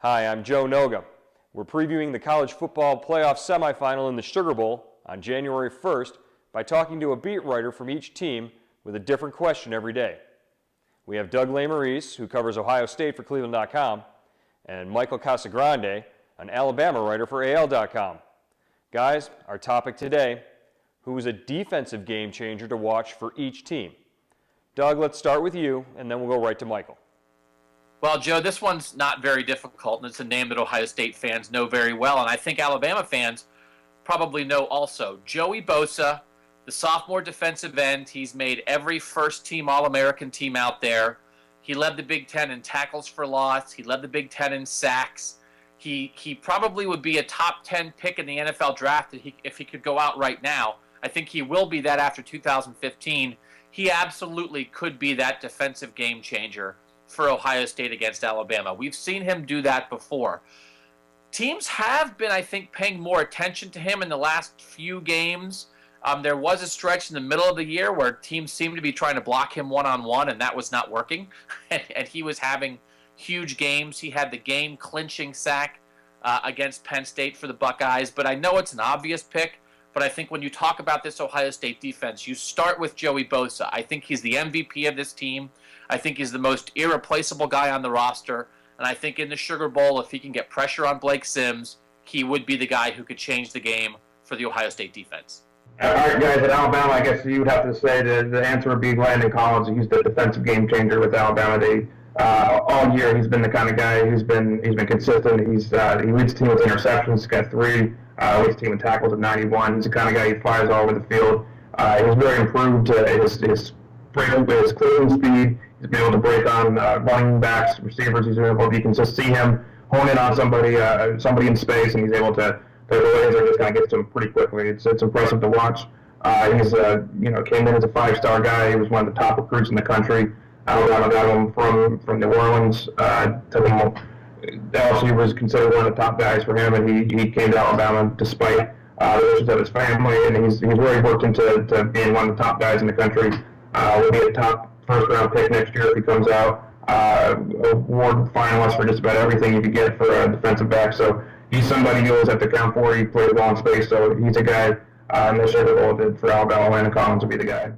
Hi, I'm Joe Noga. We're previewing the college football playoff semifinal in the Sugar Bowl on January 1st by talking to a beat writer from each team with a different question every day. We have Doug Lesmerises, who covers Ohio State for Cleveland.com, and Michael Casagrande, an Alabama writer for AL.com. Guys, our topic today, who is a defensive game changer to watch for each team? Doug, let's start with you, and then we'll go right to Michael. Well, Joe, this one's not very difficult, and it's a name that Ohio State fans know very well, and I think Alabama fans probably know also. Joey Bosa, the sophomore defensive end, he's made every first-team All-American team out there. He led the Big Ten in tackles for loss. He led the Big Ten in sacks. He probably would be a top 10 pick in the NFL draft if he could go out right now. I think he will be that after 2015. He absolutely could be that defensive game changer for Ohio State against Alabama. We've seen him do that before. Teams have been, I think, paying more attention to him in the last few games. There was a stretch in the middle of the year where teams seemed to be trying to block him one-on-one, and that was not working. and he was having huge games. He had the game-clinching sack against Penn State for the Buckeyes. But I know it's an obvious pick, but I think when you talk about this Ohio State defense, you start with Joey Bosa. I think he's the MVP of this team. I think he's the most irreplaceable guy on the roster. And I think in the Sugar Bowl, if he can get pressure on Blake Sims, he would be the guy who could change the game for the Ohio State defense. All right, guys, at Alabama, I guess you would have to say the answer would be Landon Collins. He's the defensive game changer with Alabama. All year he's been the kind of guy who's been consistent. He leads the team with interceptions. He's got 3. Leads the team in tackles at 91. He's the kind of guy who flies all over the field. He's very improved his clearing speed. He's been able to break on running backs, receivers. You can just see him hone in on somebody in space, and he's able to. The laser just kind of gets to him pretty quickly. It's impressive to watch. He's came in as a 5-star guy. He was one of the top recruits in the country. Alabama got him from New Orleans. Took him. LSU was considered one of the top guys for him, and he came to Alabama despite the issues of his family, and he's really worked into being one of the top guys in the country. Will be a top first-round pick next year if he comes out. Award finalist for just about everything you could get for a defensive back. So he's somebody you always have to count for. He plays well in space, so he's a guy in the Sugar Bowl that for Alabama. Landon Collins will be the guy.